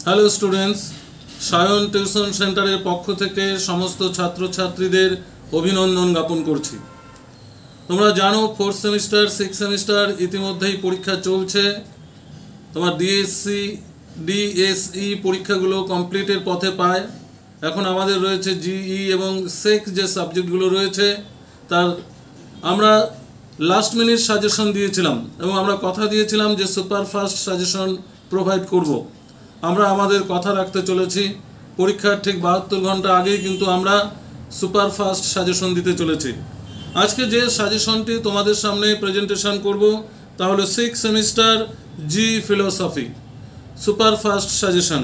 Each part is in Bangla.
হ্যালো স্টুডেন্টস, সায়ন টিউশন সেন্টারের পক্ষ থেকে সমস্ত ছাত্রছাত্রীদের অভিনন্দন জ্ঞাপন করছি। তোমরা জানো 4th সেমিস্টার 6th সেমিস্টার ইতিমধ্যেই পরীক্ষা চলছে। তোমার ডিএসই পরীক্ষাগুলো কমপ্লিটের পথে পায়। এখন আমাদের রয়েছে জিই এবং সেক যে সাবজেক্টগুলো রয়েছে তার আমরা লাস্ট মিনিট সাজেশন দিয়েছিলাম এবং আমরা কথা দিয়েছিলাম যে সুপারফাস্ট সাজেশন প্রোভাইড করব। আমরা আমাদের কথা রাখতে চলেছি। পরীক্ষার ঠিক 72 ঘন্টা আগেই কিন্তু আমরা সুপারফাস্ট সাজেশন দিতে চলেছি। আজকে যে সাজেশনটি তোমাদের সামনে প্রেজেন্টেশন করব তা হলো 6th সেমিস্টার জি ফিলোসফি সুপারফাস্ট সাজেশন।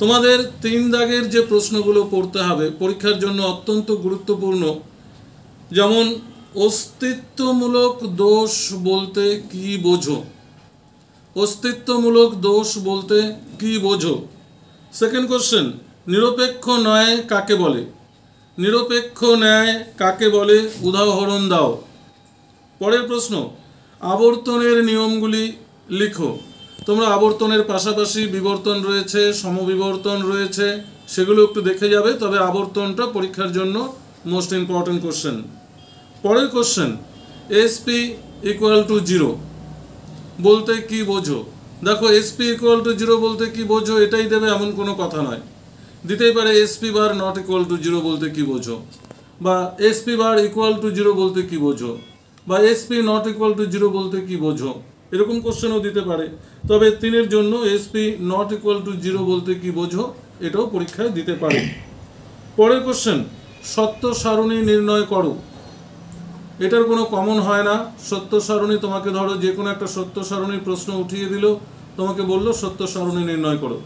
তোমাদের 3 দাগের যে প্রশ্নগুলো পড়তে হবে পরীক্ষার জন্য অত্যন্ত গুরুত্বপূর্ণ, যেমন অস্তিত্বমূলক দোষ বলতে কি বোঝো? অস্তিত্বমূলক দোষ বলতে কি বোঝো? সেকেন্ড কোশ্চেন, নিরপেক্ষ ন্যায় কাকে বলে? নিরপেক্ষ ন্যায় কাকে বলে উদাহরণ দাও। পরের প্রশ্ন, আবর্তনের নিয়মগুলি লিখো। তোমরা আবর্তনের পাশাপাশি বিবর্তন রয়েছে, সমবিবর্তন রয়েছে, সেগুলো একটু দেখে যাবে, তবে আবর্তনটা পরীক্ষার জন্য মোস্ট ইম্পর্টেন্ট কোশ্চেন। পরের কোশ্চেন, এসপি ইকুয়াল টু 0 বলতে কি বোঝো? দেখো, এসপি ইকুয়াল টু 0 বলতে কি বোঝো এটাই দেবে এমন কোনো কথা নয়, দিতেই পারে SP bar not equal to 0 বলতে কি বোঝো, বা এসপি বার ইকুয়াল টু 0 বলতে কি বোঝো, বা এসপি নট ইকুয়াল টু 0 বলতে কি বোঝো, এরকম কোশ্চেনও দিতে পারে। তবে 3-এর জন্য এসপি নট ইকুয়াল টু 0 বলতে কি বোঝো এটাও পরীক্ষায় দিতে পারে। পরের কোশ্চেন, সত্য সারণী নির্ণয় করো। এটার কোনো কমন হয় না। সত্য সারণী তোমাকে ধরো যে কোনো একটা সত্য সারণীর প্রশ্ন উঠিয়ে দিল, তোমাকে বললো সত্য সারণী নির্ণয় করো।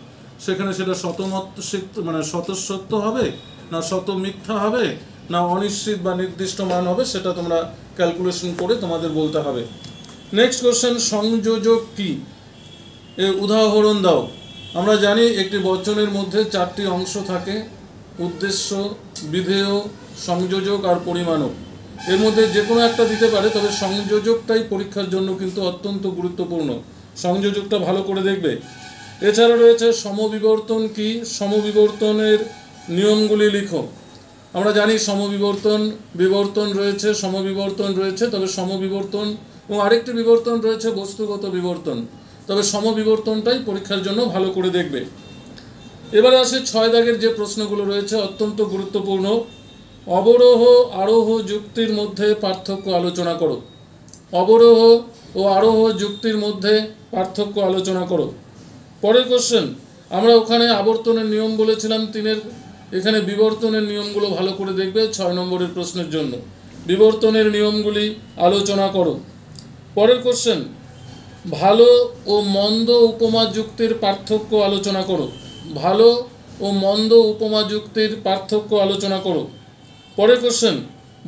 সেখানে সেটা স্বতঃসত্য হবে না শত মিথ্যা হবে না অনিশ্চিত বা নির্দিষ্ট মান হবে, সেটা তোমরা ক্যালকুলেশন করে তোমাদের বলতে হবে। নেক্সট কোশ্চেন, সংযোজক কি? এর উদাহরণ দাও। আমরা জানি একটি বচনের মধ্যে 4টি অংশ থাকে, উদ্দেশ্য, বিধেয়, সংযোজক আর পরিমাণক। এর মধ্যে যে কোনো একটা দিতে পারে, তবে সংযোজকটাই পরীক্ষার জন্য কিন্তু অত্যন্ত গুরুত্বপূর্ণ। সংযোজকটা ভালো করে দেখবে। এছাড়া রয়েছে সমবিবর্তন কি? সমবিবর্তনের নিয়মগুলি লিখো। আমরা জানি সমবিবর্তন, বিবর্তন রয়েছে, সমবিবর্তন রয়েছে, তবে সমবিবর্তন এবং আরেকটি বিবর্তন রয়েছে বস্তুগত বিবর্তন, তবে সমবিবর্তনটাই পরীক্ষার জন্য ভালো করে দেখবে। এবারে আসে 6 দাগের যে প্রশ্নগুলো রয়েছে অত্যন্ত গুরুত্বপূর্ণ। অবরোহ আরোহ যুক্তির মধ্যে পার্থক্য আলোচনা করো। অবরোহ ও আরোহ যুক্তির মধ্যে পার্থক্য আলোচনা করো। পরের কোশ্চেন, আমরা ওখানে আবর্তনের নিয়ম বলেছিলাম 3-এর, এখানে বিবর্তনের নিয়মগুলো ভালো করে দেখবে 6 নম্বরের প্রশ্নের জন্য। বিবর্তনের নিয়মগুলি আলোচনা করো। পরের কোশ্চেন, ভালো ও মন্দ উপমা যুক্তির পার্থক্য আলোচনা করো। ভালো ও মন্দ উপমা যুক্তির পার্থক্য আলোচনা করো। পরের কোশ্চেন,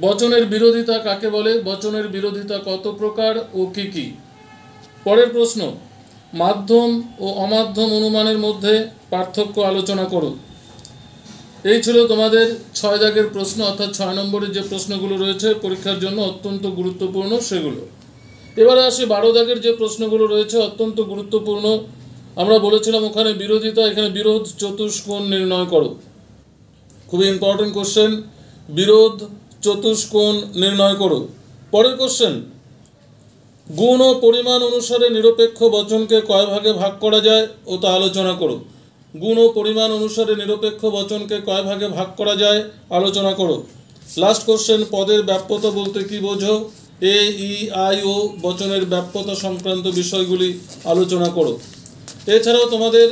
বচনের বিরোধিতা কাকে বলে? বচনের বিরোধিতা কত প্রকার ও কি কি? পরের প্রশ্ন, মাধ্যম ও অমাধ্যম অনুমানের মধ্যে পার্থক্য আলোচনা করো। এই ছিল তোমাদের 6 দাগের প্রশ্ন, অর্থাৎ 6 নম্বরের যে প্রশ্নগুলো রয়েছে পরীক্ষার জন্য অত্যন্ত গুরুত্বপূর্ণ সেগুলো। এবারে আসি 12 দাগের যে প্রশ্নগুলো রয়েছে অত্যন্ত গুরুত্বপূর্ণ। আমরা বলেছিলাম ওখানে বিরোধিতা, এখানে বিরোধ চতুষ্কোণ নির্ণয় করো। খুবই ইম্পর্টেন্ট কোশ্চেন, বিরোধ চতুষ্কোণ নির্ণয় করো। পরের কোশ্চেন, গুণ ও পরিমাণ অনুসারে নিরপেক্ষ বচনকে কয় ভাগে ভাগ করা যায় ও তা আলোচনা করো। গুণ ও পরিমাণ অনুসারে নিরপেক্ষ বচনকে কয় ভাগে ভাগ করা যায় আলোচনা করো। লাস্ট কোশ্চেন, পদের ব্যাপ্যতা বলতে কি বোঝো? এ ই আই ও বচনের ব্যাপ্যতা সংক্রান্ত বিষয়গুলি আলোচনা করো। এছাড়াও তোমাদের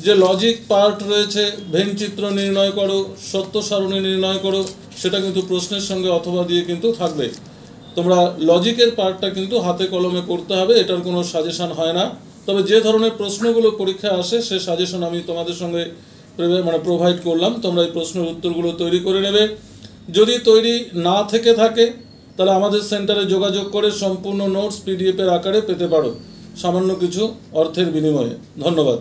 যে লজিক পার্ট রয়েছে, ভেনচিত্র নির্ণয় করো, সত্য সারণী নির্ণয় করো, সেটা কিন্তু প্রশ্নের সঙ্গে অথবা দিয়ে কিন্তু থাকবে। তোমরা লজিকের পার্টটা কিন্তু হাতে কলমে করতে হবে, এটার কোনো সাজেশন হয় না। তবে যে ধরনের প্রশ্নগুলো পরীক্ষায় আসে সে সাজেশন আমি তোমাদের সঙ্গে প্রোভাইড করলাম। তোমরা এই প্রশ্নের উত্তরগুলো তৈরি করে নেবে। যদি তৈরি না থেকে থাকে তাহলে আমাদের সেন্টারে যোগাযোগ করে সম্পূর্ণ নোটস পিডিএফের আকারে পেতে পারো, সামান্য কিছু অর্থের বিনিময়ে। ধন্যবাদ।